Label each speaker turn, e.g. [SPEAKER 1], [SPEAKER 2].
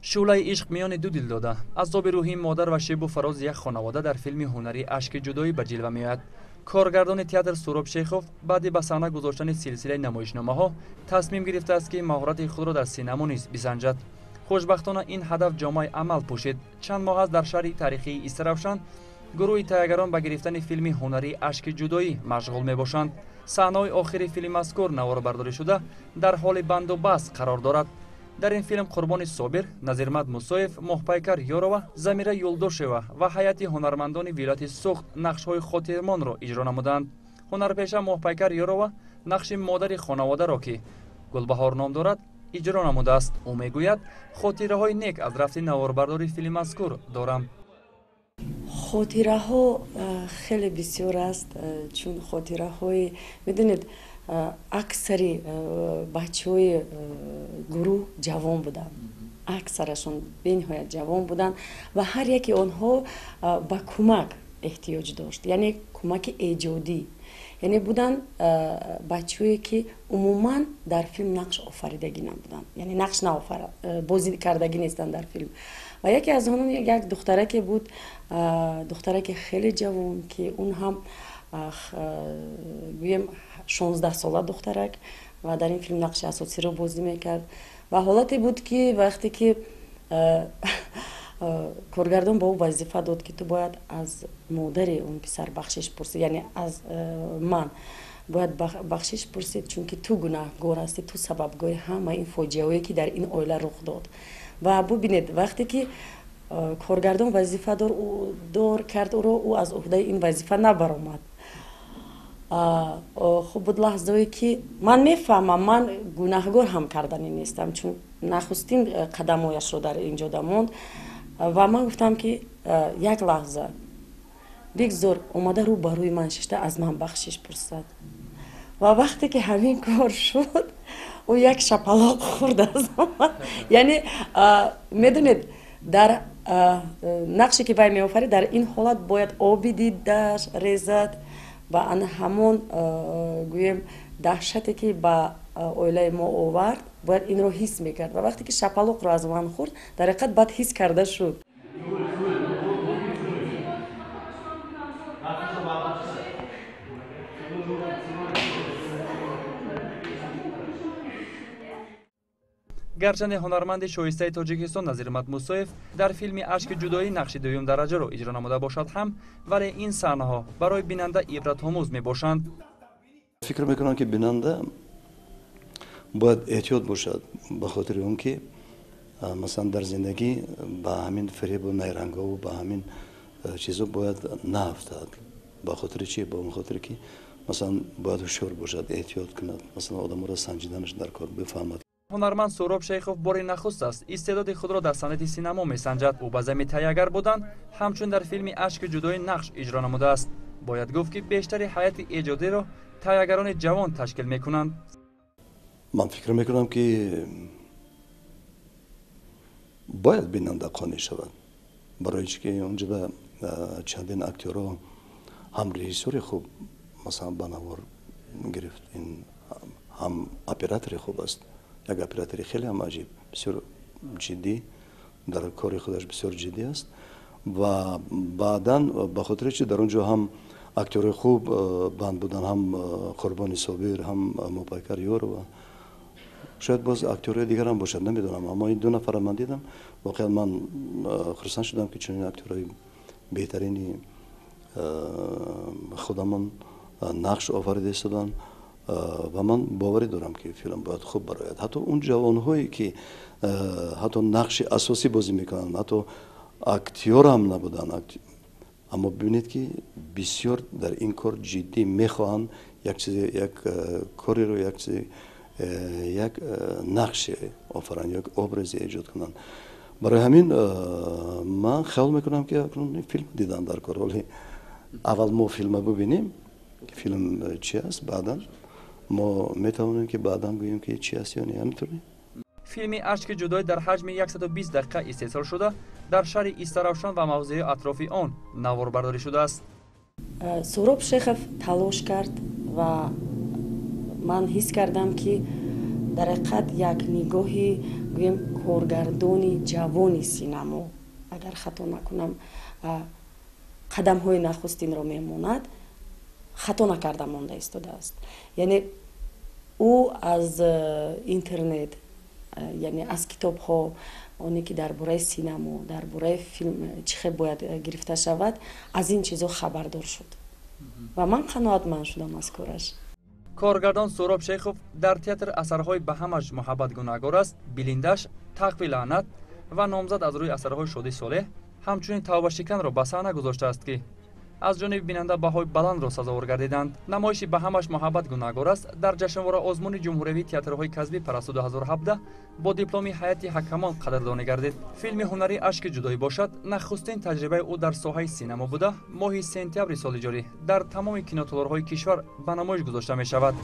[SPEAKER 1] شعله عشق میان دو دلداده عذاب روحی مادر و شیب و فراز یک خانواده در فیلم هنری اشک جدایی به جلوه میآید. کارگردان تئاتر سهراب شیخوف بعد به صحنه گذاشتن سلسله نمایشنامه‌ها تصمیم گرفته است که مهارت خود را در سینما نیز بسنجد. خوشبختانه این هدف جامعه عمل پوشید. چند ماه است در شهر تاریخی استرافشان گروه تهیهگران به گرفتن فیلم هنری اشک جدایی مشغول میباشند. صحنه‌های آخری فیلم مذکور نواربرداری شده در حال بند و بست قرار دارد. در این فیلم قربان صابر، نظیرمد موسویف، محپیکر یورова، زمیره یولدوشева و هیئت هنرمندان ولایت سوخت نقش‌های خاطرمان را اجرا نمودند. هنرپیشه محپیکر یورова نقش مادر خانواده را که گلبهار نام دارد اجرا نموده است. او میگوید خاطره‌های نیک از رفت نواربرداری فیلم مذکور دارم.
[SPEAKER 2] خاطره ها خیلی بسیار است، چون خاطره های میدونید اکثری بچه های گروه جوان بودن، اکثرشون به نهایت جوان بودن و هر یکی آنها به کمک احتیاج داشت، یعنی کمک ایجادی، یعنی بودن بچه‌ای که عموما در فیلم نقش آفریدگی نبودن، یعنی نقش بازی کردگی نیستن در فیلم. و یکی از آنها یک دخترک بود، دخترک خیلی جوان که اون هم گویم 16 ساله دخترک و در این فیلم نقش اساسی رو بازی میکرد و حالتی بود که وقتی که کارگردان با او وظیفه داد که تو باید از مادر اون پسر بخشش پرسید، یعنی از من باید بخشش پرسید، چون که تو گناهگار هستی، تو سببگار همه این فاجعه‌ای که در این عائله رخ داد. و ببینید وقتی که کارگردان وظیفه دار کرد او از عهده این وظیفه نبرآمد. خب بود لحظه‌ای که من میفهمم من گناهگار هم کردنی نیستم، چون نخستین قدمایش رو در اینجا دموند و من گفتم که یک لحظه بگذار اومده رو بروی من ششته از من بخشش پرسد. و وقتی که همین کار شد او یک شپلاق خورد از من. یعنی میدونید در نقشی که وی میآفرید در این حالت باید آبی دیدش ریزد و ان همون گویم دهشتی که با عائله ما آورد باید این رو حس میکرد و وقتی که شپلاق رو از من خورد در حقیقت باید حس کرده شد.
[SPEAKER 1] گرچند هنرمند شایسته تاجیکستان نظیرمد موسویف در فیلم اشک جدایی نقش دوم درجه را اجرا نموده باشد هم، ولی این صحنه‌ها برای بیننده عبرت‌آموز میباشند.
[SPEAKER 3] فکر میکنم که بیننده باید احتیاط باشد، به خاطر اون که مثلا در زندگی با همین فریب و نیرنگا و با همین چیزا باید نافتاد. به خاطر چی؟ به اون خاطر که مثلا باید هوشیار باشد، احتیاط کند، مثلا آدم را سنجیدنش در کار بفهمد.
[SPEAKER 1] هنرمند سهراب شیخوف بار نخست است استعداد خود را در صنعت سینما میسنجد. او به ضمن تهیه‌گر بودن همچون در فیلم اشک جدایی نقش اجرا نموده است. باید گفت که بیشتر هیئت ایجادی را تهیه‌گران جوان تشکیل میکنند.
[SPEAKER 3] من فکر میکنم که باید بیننده قانع شود، برای که اونجا به چندین اکتورها هم رژیسور خوب مثلا بنوار گرفت، این هم اپراتور خوب است، یک اپراتور خیلی هم عجیب، بسیار جدی در کار خودش بسیار جدی است و بعداً به خاطر چه در اونجا هم اکتور خوب بند بودن، هم قربان صابر، هم محپیکر یورova. شاید باز اکتور دیگر هم باشد، نمیدونم، اما این دو نفر من دیدم واقعا من خرسند شدم که چنین اکتورای بهترینی خودمان نقش آفریده استادن و من باوری دارم که فیلم باید خوب برآید. حتی اون جوانهایی که حتی نقش اساسی بازی میکنن، حتی اکتور هم نبودن، اما ببینید که بسیار در این کار جدی میخواهند یک کاری رو یک نقش آفرین، یک ابراز ایجاد کنند. برای همین من خیال میکنم که اکنون فیلم دیدن در کار، ولی اول ما فیلم ببینیم فیلم چی است، بعدا ما میتوانیم که بعدا گوییم که چی است یا نه. همینطوری
[SPEAKER 1] فیلم اشک جدایی در حجم 120 دقیقه استحصال شده در شهر استرافشان و موضع اطراف آن نواربرداری شده است.
[SPEAKER 2] سهراب شیخوف تلاش کرد و من حس کردم که дар ҳақиқат як нигоҳи гӯем коргардони ҷавони синамо, агар хато накунам, қадамҳои нахустинро мемонад, хато накарда монда истодааст. Яъне ӯ аз интернет, яъне аз китобҳо, оне ки дар бораи синамо, дар бораи филм чӣ хел бояд гирифта шавад, аз ин чизо хабардор шуд ва ман қаноатманд шудам аз кораш.
[SPEAKER 1] коргардон Суроб Шейхов дар театр асарҳои ба ҳамаш муҳаббат гуногор аст, билиндаш, тақви лаънат ва номзад аз рӯи асарҳои Шоди Солеҳ ҳамчунин Тавбашиканро ба саҳна гузоштааст, ки аз ҷониби бинанда баҳои баландро сазовор гардиданд. Намоиши ба ҳамаш муҳаббат гуногор аст дар ҷашнвора озмуни ҷумҳуриявии театрҳои казбӣ Парасту 2017 бо дипломи ҳайати ҳакамон қадрдонӣ гардид. Филми ҳунарӣ Ашки ҷудоӣ бошад нахустин таҷрибаи ӯ дар соҳаи синемо буда, моҳи сентябри соли ҷорӣ дар тамоми киноталорҳои кишвар ба намоиш гузошта мешавад.